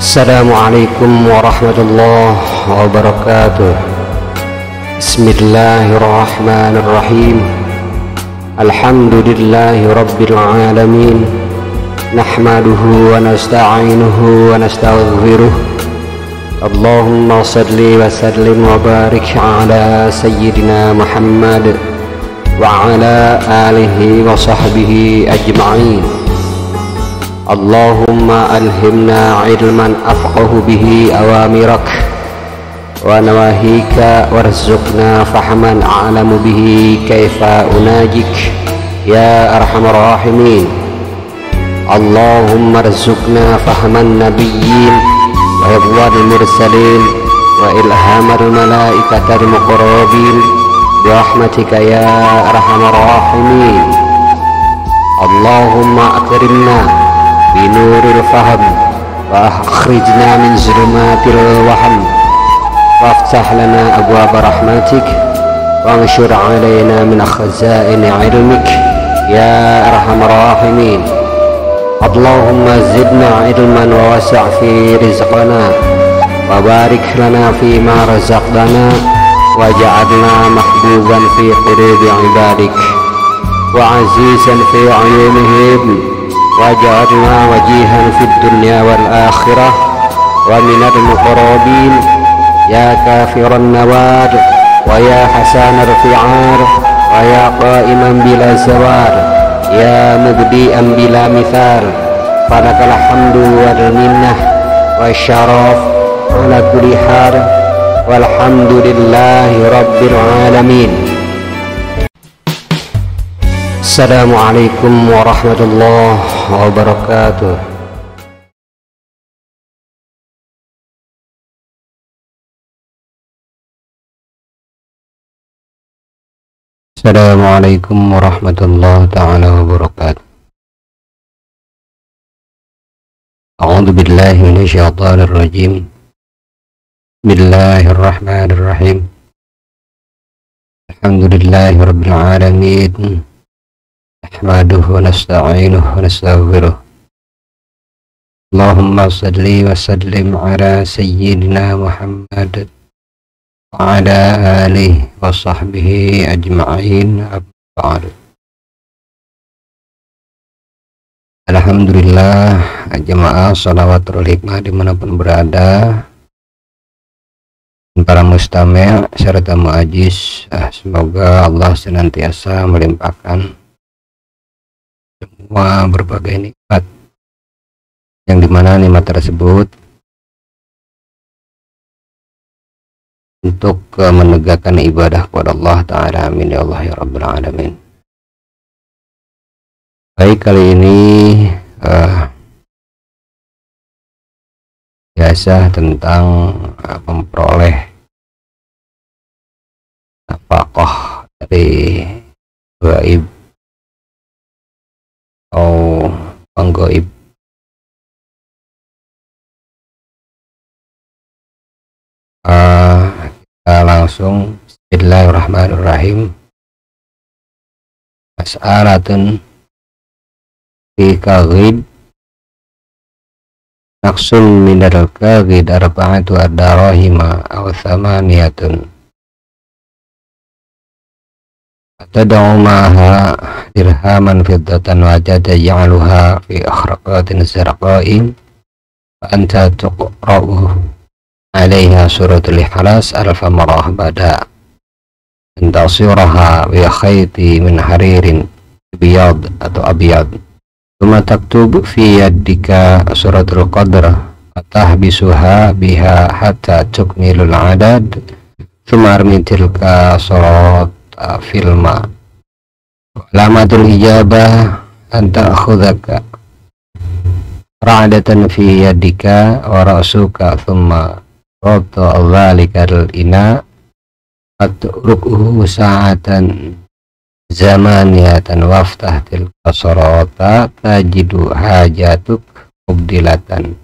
Assalamualaikum warahmatullahi wabarakatuh. Bismillahirrahmanirrahim. Alhamdulillahi rabbil alamin. Nahmaduhu wa nasta'inuhu wa nastaghfiruh. Allahumma salli wa sallim wa barik ala sayyidina Muhammad wa ala alihi wa sahbihi ajma'in. Allahumma alhimna ilman afqahu bihi awamirak wa nawahika warzuqna fahman a'lamu bihi kaifa unajik ya arhamar rahimin. Allahumma arzuqna fahman nabiyyin wa hifdhal mursalin wa ilhamal malaikatil muqarrabin bi rahmatika ya arhamar rahimin. Allahumma akrimna binuril faham wa akhrijna min zulumatil waham waftah lana abwaab rahmatik wa anshur alaina min khazain ilmik ya arhamar rahimin. Allahumma zidna ilman wa wasi' fi rizqana wa barik lana fi ma razaqtana waj'alna mahbuban fi qulubi ibadik wa azizan fi ayunihim waj'alna wajihan fid dunya wal akhirah wa minal muqarrabin ya kafiran nawar wa ya hasanar fi'ar wa ya qa'iman bila zawar ya mubdi'an bila mithal falakal hamdu wal minnah wa syaraf ala kulli hal walhamdulillahi rabbil alamin. Assalamualaikum warahmatullahi wabarakatuh. Assalamualaikum warahmatullahi ta'ala wabarakatuh. A'udzu billahi minasyaitonir rajim. Bismillahirrahmanirrahim. Alhamdulillahi rabbil alamin. Nahmaduhu wa nasta'inuhu wa nastaghfiruh. Allahumma salli wa sallim ala sayyidina Muhammad wa ala alihi wa sahbihi ajma'in. Ba'd. Alhamdulillah, jemaah shalawatul hikmah dimanapun berada, para mustami' serta mu'ajiz, semoga Allah senantiasa melimpahkan semua berbagai nikmat, yang dimana nikmat tersebut untuk menegakkan ibadah kepada Allah Ta'ala. Amin ya Allah ya Rabbal Alamin. Baik, kali ini biasa tentang memperoleh nafkah dari gaib atau penggaib. Kita langsung bismillahirrahmanirrahim. Mas'alatun fi kaghib naqsun minal kaghid arba'atu ad-darahima aw thamaniyatun tad'u ma'aha dirhaman fiddatan wajada ya'luha fi akhraqatin zarqa'in wa anta tuqra'u 'alayha suratul ikhlas alfa marah bada an tasiraha bi khayti min haririn biyad atau abyad thumma taktub fi yaddika suratul qadr atahbisuha biha hatta tukmilul adad thumma armi tilka surat filma. Lamatul ijabah anta akhudaka ra'adatan fi yadika wa ra'suka thumma rata dhalikal ina atrukuhu sa'atan zamaniyatan waftah tilka surata tajidu hajatuk mubdilatan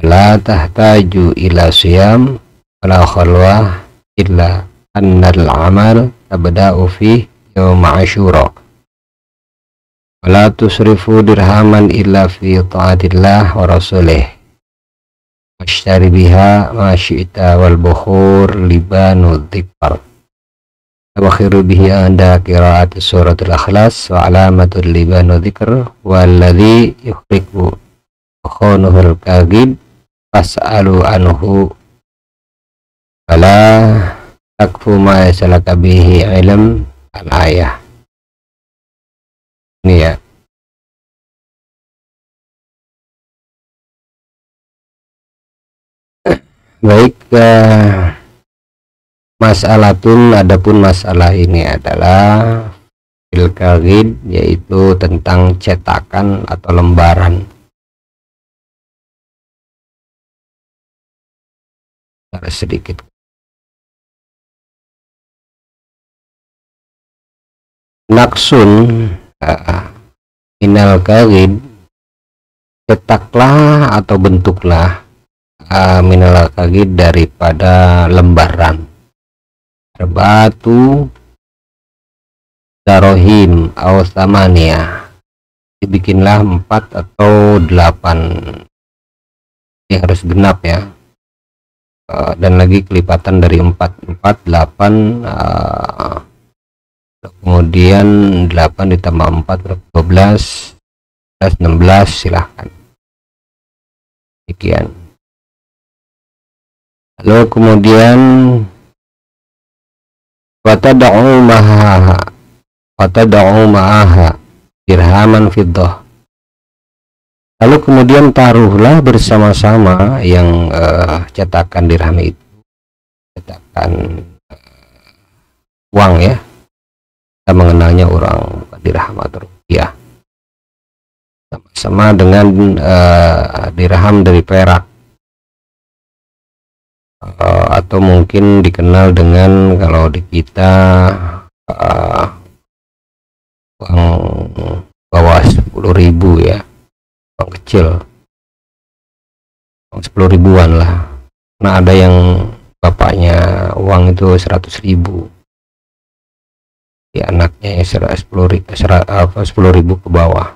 la tahtaju ila siyam wala khalwah illa annal amal tabda'u fi yawm Asyura wala tusrifu dirhaman illa fi ta'atillah wa rasulih ashtari biha ma syi'ta wal bukhur libanu dzikr. Wakhiru bihi anda qiraat suratul ikhlas wa alamatul libanu dzikr walladzi yukhriku khunuhul kadhib fas'alu anhu fala takfu ma yasalaka bihi ilm al-ayah. Ini ya. Baik, adapun masalah ini adalah fil kadhib, yaitu tentang cetakan atau lembaran. Sedikit naksun minal kadhib, cetaklah atau bentuklah minal kadhib daripada lembaran, batu darohim atau samania, dibikinlah 4 atau 8, ini harus genap ya, dan lagi kelipatan dari 4, 8, kemudian 8 ditambah 4 12, 16, silahkan. Demikian. Lalu kemudian watada'u ma'aha dirhaman fiddah. Lalu kemudian taruhlah bersama-sama yang cetakan dirham itu, cetakan uang ya, kita mengenalnya orang dirham atau rupiah, sama-sama dengan dirham dari perak, atau mungkin dikenal dengan, kalau di kita uang bawah 10.000 ya, uang kecil, uang 10 ribuan lah. Nah, ada yang bapaknya uang itu 100.000, ya anaknya 10.000 ke bawah.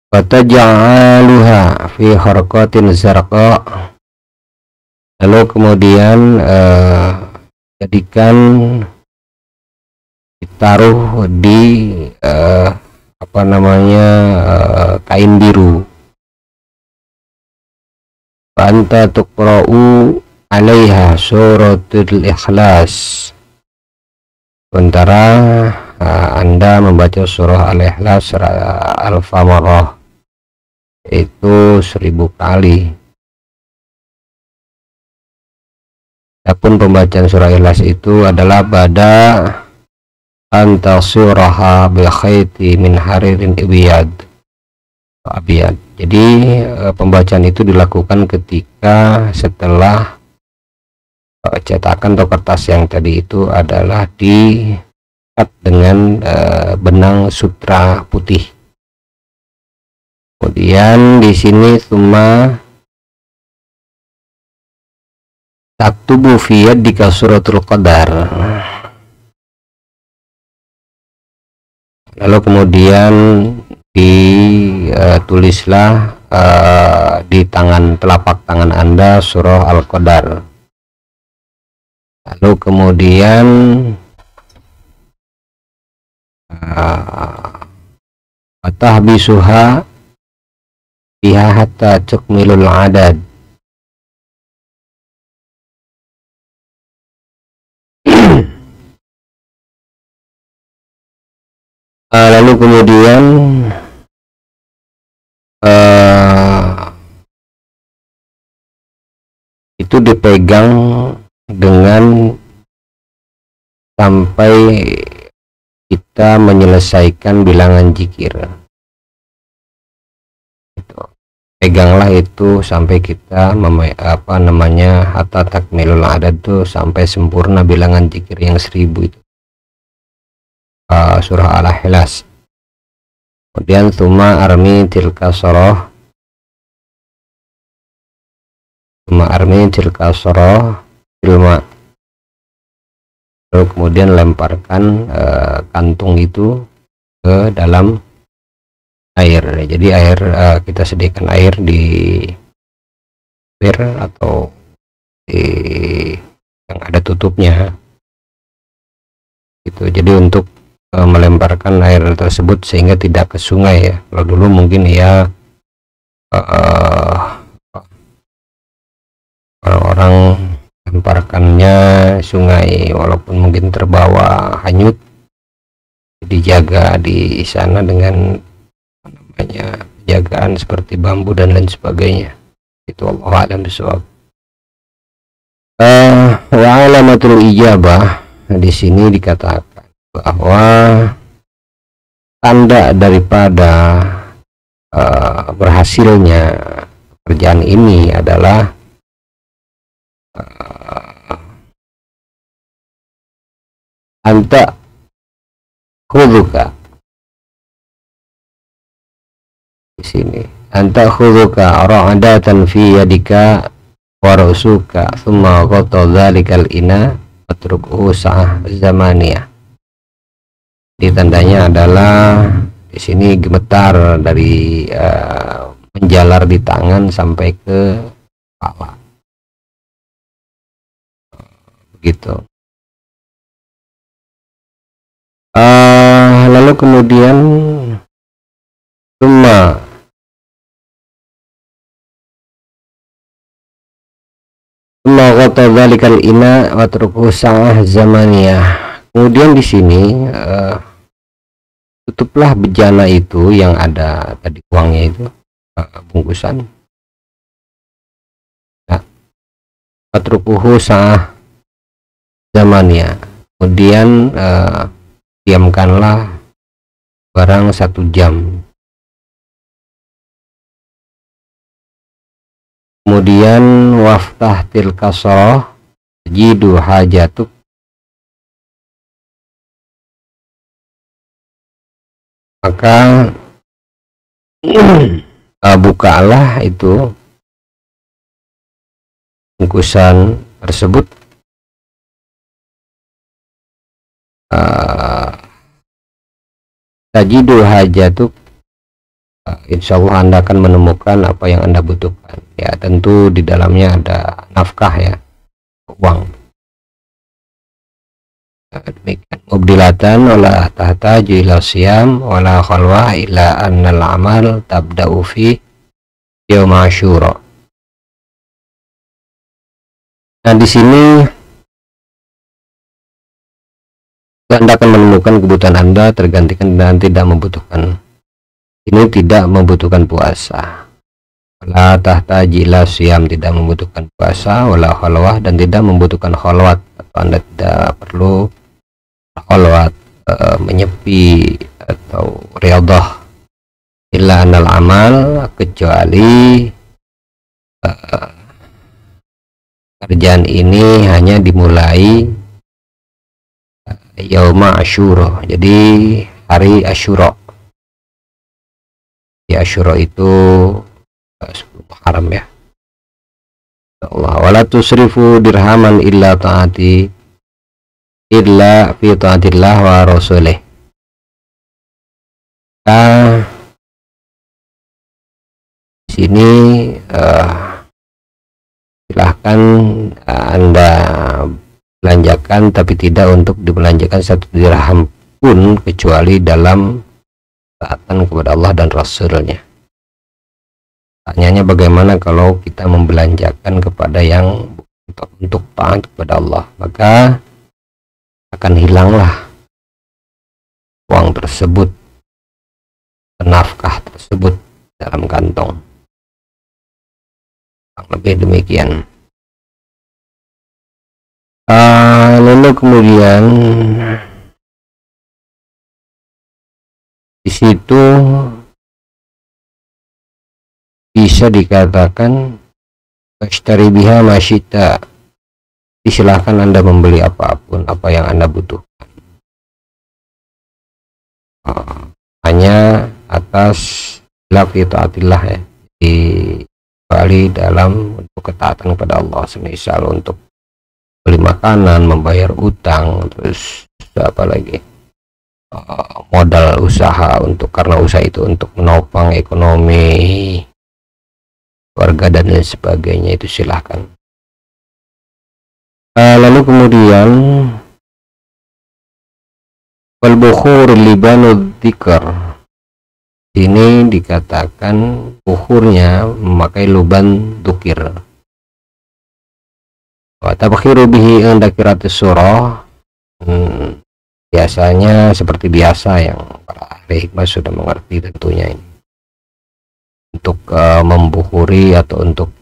Fataj'aluha fi harqatin zarqa. Lalu kemudian jadikan, ditaruh di kain biru. Anta tuqra'u 'alaiha suratul ikhlas. Sementara Anda membaca surah Al-Ikhlas alfa marrah, itu 1000 kali. Adapun pembacaan surah Ikhlas itu adalah bada antasuraha bil khayti min haririn abiyad. Jadi pembacaan itu dilakukan ketika setelah cetakan atau kertas yang tadi itu adalah diikat dengan benang sutra putih. Kemudian di sini summa taktubu fi yaddika suratul qadar. Lalu kemudian ditulislah di telapak tangan Anda surah Al-Qadar. Lalu kemudian fatahbisuha biha hatta tukmilul adad. Lalu kemudian itu dipegang dengan sampai kita menyelesaikan bilangan zikir. Peganglah itu sampai kita hatta takmilul adad, itu sampai sempurna bilangan zikir yang 1000 itu. Surah Al-Ikhlas. Kemudian tsumma armi tilka surah filma. Lalu kemudian lemparkan kantung itu ke dalam air. Jadi kita sediakan air di bir atau di yang ada tutupnya gitu. Jadi untuk melemparkan air tersebut sehingga tidak ke sungai ya. Kalau dulu mungkin ya orang-orang lemparkannya sungai, walaupun mungkin terbawa hanyut, dijaga di sana dengan namanya penjagaan seperti bambu dan lain sebagainya. Itu Allah a'lam bishawab. Wa alamatul ijabah, di sini dikatakan bahwa tanda daripada berhasilnya pekerjaan ini adalah anta khuduka, di sini anta khuduka ra'adatan fi yadika wa ra'suka thumma ghata dhalikal ina atrukuhu sa'ah zamaniyah. Di tandanya adalah di sini gemetar dari menjalar di tangan sampai ke kepala, begitu. Lalu kemudian summa ghata dzalikal ina wa turku sa'ah zamaniyah. Kemudian di sini tutuplah bejana itu yang ada tadi uangnya itu, bungkusan. Nah, watrukuhu sa'ah zamaniyah. Kemudian diamkanlah barang 1 jam. Kemudian waftah tilka soroh jidu hajatuk, maka bukalah itu bungkusan tersebut, tajidu hajatuk, insya Allah Anda akan menemukan apa yang Anda butuhkan. Ya tentu di dalamnya ada nafkah ya, uang. Demikian. Mubdilatan wala tahtaju ila siyam wala khalwah ila annal amal tabda'u fi yaum Asyura. Nah di sini Anda akan menemukan kebutuhan Anda tergantikan dan tidak membutuhkan. Ini tidak membutuhkan puasa. La tahtaji ila siyam, tidak membutuhkan puasa, wala khalwah, dan tidak membutuhkan khalwat, atau Anda tidak perlu khalwat, menyepi atau riyadhah. Illa anal amal, kecuali kerjaan ini hanya dimulai yauma Asyura, jadi hari Asyura. Di Asyura itu 10 Muharram ya. Allah wala tusrifu dirhaman illa taati illa fi taatillah wa rasulih. Nah, sini silahkan Anda belanjakan, tapi tidak untuk dibelanjakan 1 dirham pun kecuali dalam taatan kepada Allah dan Rasulnya. Tanyanya bagaimana kalau kita membelanjakan kepada yang untuk taat kepada Allah, maka akan hilanglah uang tersebut, nafkah tersebut dalam kantong. Lebih demikian. Lalu kemudian di situ bisa dikatakan ashtari biha masyita, disilahkan Anda membeli apapun apa yang Anda butuhkan, hanya atas lafi taatillah ya, kembali dalam untuk ketaatan kepada Allah, semisal untuk beli makanan, membayar utang, terus apa lagi, modal usaha, untuk karena usaha itu untuk menopang ekonomi keluarga dan lain sebagainya, itu silahkan. Lalu kemudian wal bukhur libanu dzikr, ini dikatakan bukhurnya memakai luban dzikir. Wa tabkhiru bihi inda qiraatis surah, biasanya seperti biasa yang para ahli hikmah sudah mengerti tentunya ini, untuk membukhuri atau untuk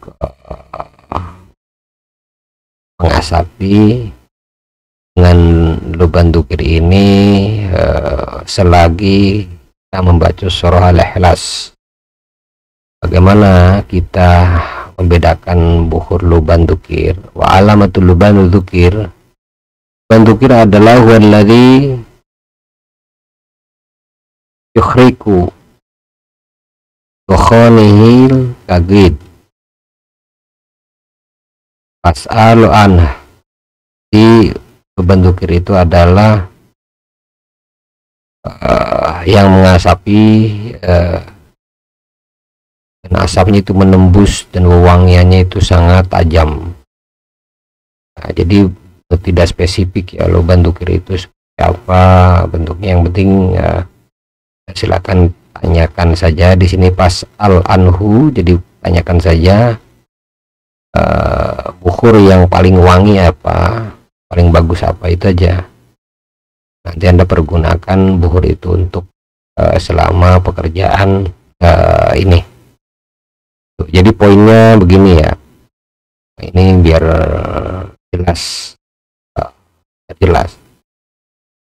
mengasapi dengan luban dzikir ini selagi kita membaca surah Al-Ikhlas. Bagaimana kita membedakan bukhur luban dzikir? Wa alamatul luban dzikir, luban dzikir adalah walladzi yukhriku dukhanihil kagid fas'alu anhu. Di luban dzikir itu adalah yang mengasapi dan asapnya itu menembus dan wewangiannya itu sangat tajam. Nah, jadi tidak spesifik ya luban dzikir itu seperti apa bentuknya, yang penting silakan tanyakan saja di sini pas al anhu, jadi tanyakan saja bukhur yang paling wangi apa, paling bagus apa, itu aja. Nanti Anda pergunakan bukhur itu untuk selama pekerjaan ini. Jadi poinnya begini ya, ini biar jelas.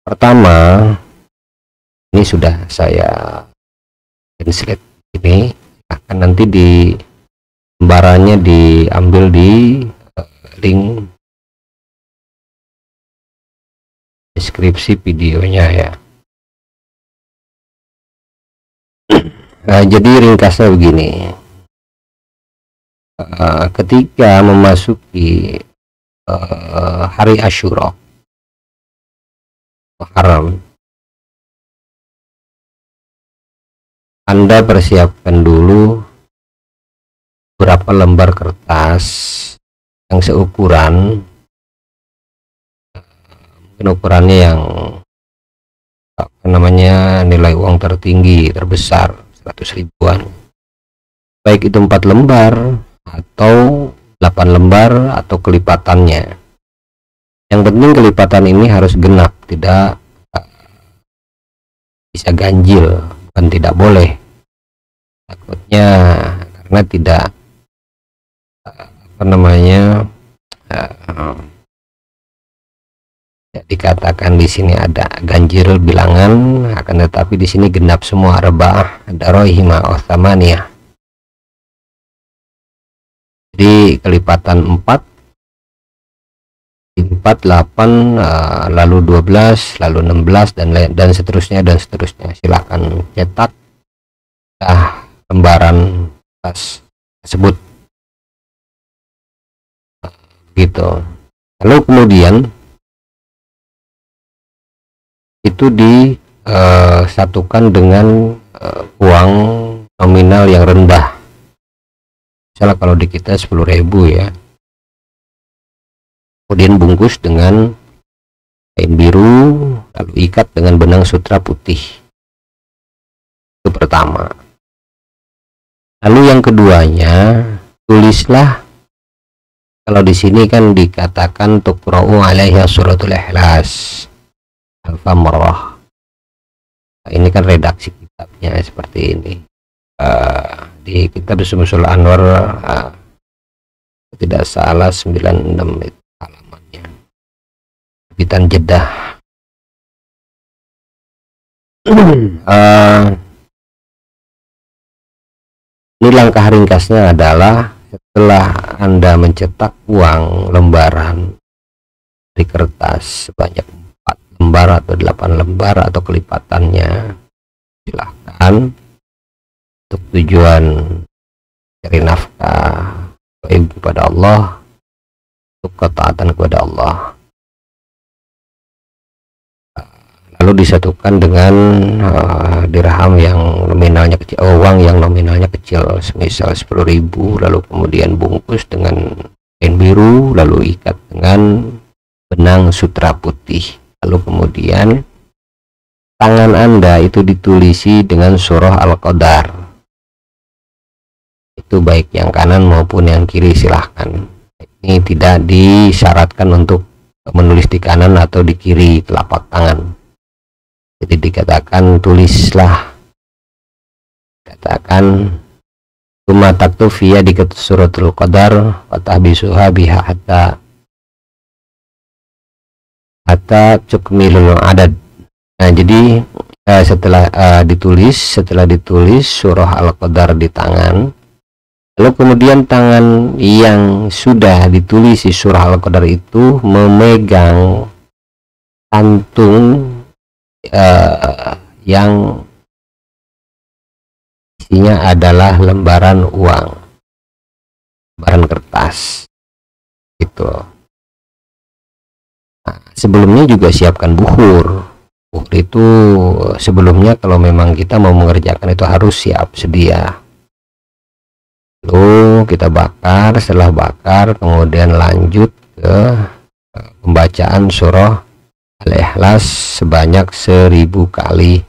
Pertama, ini sudah saya translate, ini akan nanti di lembarannya diambil di link deskripsi videonya ya. Nah, jadi ringkasnya begini, ketika memasuki hari Asyura Muharram, Anda persiapkan dulu beberapa lembar kertas yang seukuran, mungkin ukurannya yang apa namanya, nilai uang tertinggi terbesar 100 ribuan, baik itu 4 lembar atau 8 lembar atau kelipatannya. Yang penting kelipatan ini harus genap, tidak bisa ganjil, bukan tidak boleh, takutnya karena tidak apa namanya dikatakan di sini ada ganjil bilangan, akan tetapi di sini genap semua, arba'ah darohima othamaniyah. Jadi kelipatan 4, 8, lalu 12, lalu 16 dan seterusnya dan seterusnya. Silakan cetak lembaran kertas tersebut gitu. Lalu kemudian itu disatukan dengan uang nominal yang rendah. Misalnya kalau di kita 10.000 ya, kemudian bungkus dengan kain biru, lalu ikat dengan benang sutra putih. Itu pertama. Lalu yang keduanya, tulislah, kalau di sini kan dikatakan tuqra'u 'alaiha suratul Ikhlas alfa marrah. Nah, ini kan redaksi kitabnya seperti ini. Di kitab Syamsul Anwar tidak salah 96 itu halamannya, terbitan Jeddah. Ini langkah ringkasnya adalah setelah Anda mencetak uang lembaran di kertas sebanyak 4 lembar atau 8 lembar atau kelipatannya, silahkan untuk tujuan cari nafkah kepada Allah, untuk ketaatan kepada Allah. lalu disatukan dengan dirham yang nominalnya kecil, uang yang nominalnya kecil, semisal 10.000, lalu kemudian bungkus dengan kain biru, lalu ikat dengan benang sutra putih, lalu kemudian tangan Anda itu ditulisi dengan surah Al-Qadar, itu baik yang kanan maupun yang kiri silahkan. Ini tidak disyaratkan untuk menulis di kanan atau di kiri telapak tangan. Jadi dikatakan tulislah, katakan Tuma taktub fiya di suratul qadar wa tahbisuha biha hatta tukmilul adad. Nah, jadi setelah ditulis surah Al-Qadar di tangan, lalu kemudian tangan yang sudah ditulis di surah Al-Qadar itu memegang kantung yang isinya adalah lembaran uang, lembaran kertas gitu. Nah, sebelumnya juga siapkan bukhur. Bukhur itu sebelumnya kalau memang kita mau mengerjakan itu harus siap sedia. Lalu kita bakar, setelah bakar kemudian lanjut ke pembacaan surah Al-Ikhlas sebanyak 1000 kali.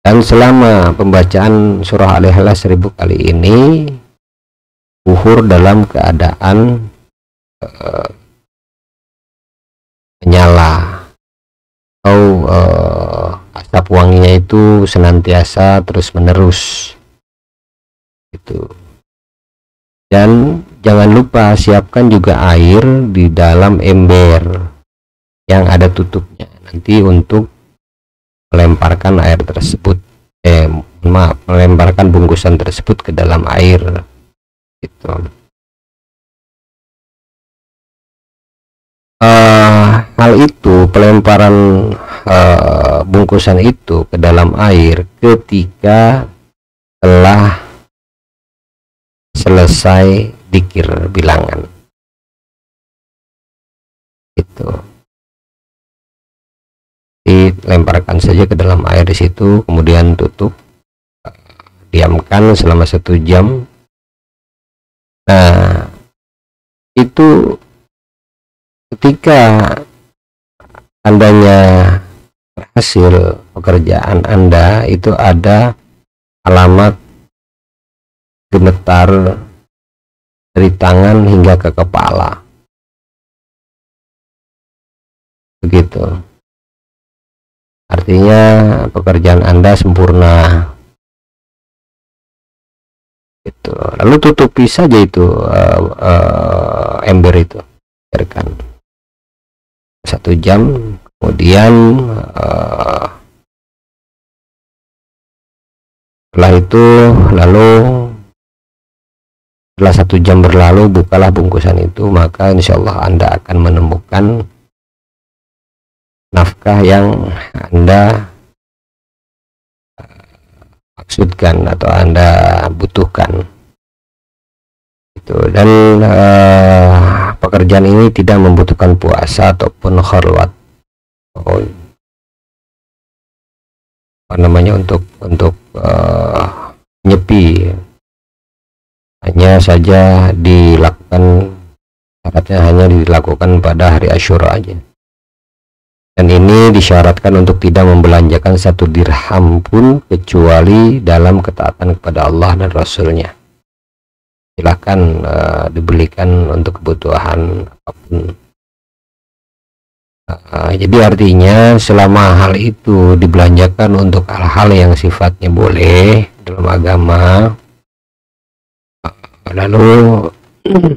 Dan selama pembacaan surah Al-Ikhlas 1000 kali ini, bukhur dalam keadaan menyala, atau asap wanginya itu senantiasa terus menerus gitu. Dan jangan lupa siapkan juga air di dalam ember yang ada tutupnya nanti untuk melemparkan air tersebut, melemparkan bungkusan tersebut ke dalam air gitu. Hal itu, pelemparan bungkusan itu ke dalam air ketika telah selesai dzikir bilangan itu, dilemparkan saja ke dalam air di situ, kemudian tutup, diamkan selama 1 jam. Nah, itu ketika andanya berhasil pekerjaan Anda, itu ada alamat gemetar dari tangan hingga ke kepala begitu. Artinya pekerjaan Anda sempurna gitu. Lalu tutupi saja itu ember itu, biarkan 1 jam, kemudian setelah itu, lalu setelah 1 jam berlalu, bukalah bungkusan itu, maka insya Allah Anda akan menemukan nafkah yang Anda maksudkan atau Anda butuhkan itu. Dan pekerjaan ini tidak membutuhkan puasa ataupun khalwat, untuk nyepi, hanya saja dilakukan, syaratnya hanya dilakukan pada hari Asyura aja. Dan ini disyaratkan untuk tidak membelanjakan 1 dirham pun kecuali dalam ketaatan kepada Allah dan Rasulnya. Silahkan dibelikan untuk kebutuhan apapun. Jadi artinya selama hal itu dibelanjakan untuk hal-hal yang sifatnya boleh dalam agama, lalu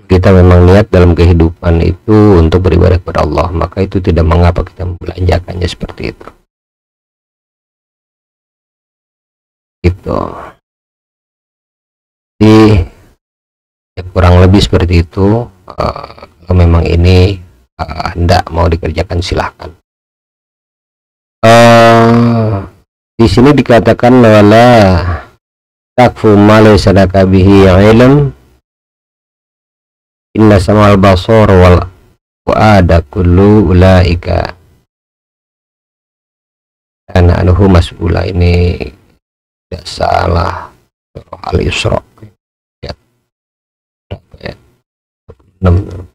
kita memang niat dalam kehidupan itu untuk beribadah kepada Allah, maka itu tidak mengapa kita membelanjakannya seperti itu gitu. Jadi ya, kurang lebih seperti itu. Kalau memang ini hendak mau dikerjakan, silahkan. Di sini dikatakan wala takfu ma laysa laka bihi ilm inna samal basar wal fuada kullu ulaika dan anhu mas'ula ini tidak salah surah Al-Isra ayat 6.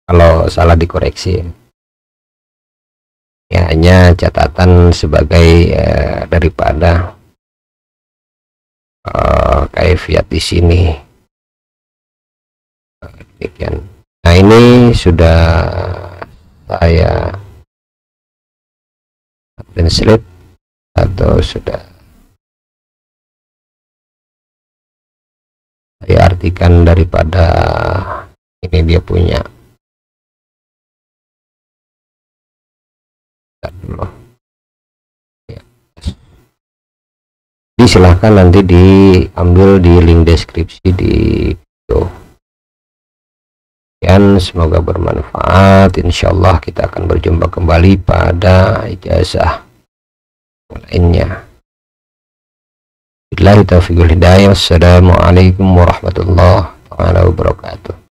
Kalau salah dikoreksi ya, hanya catatan sebagai daripada kaifiat di sini. Demikian. Nah, ini sudah saya translate atau sudah saya artikan daripada ini dia punya. Jadi silahkan nanti diambil di link deskripsi di video. Dan semoga bermanfaat. Insyaallah kita akan berjumpa kembali pada ijazah lainnya. Billahi taufiq wal hidayah. Wassalamualaikum warahmatullahi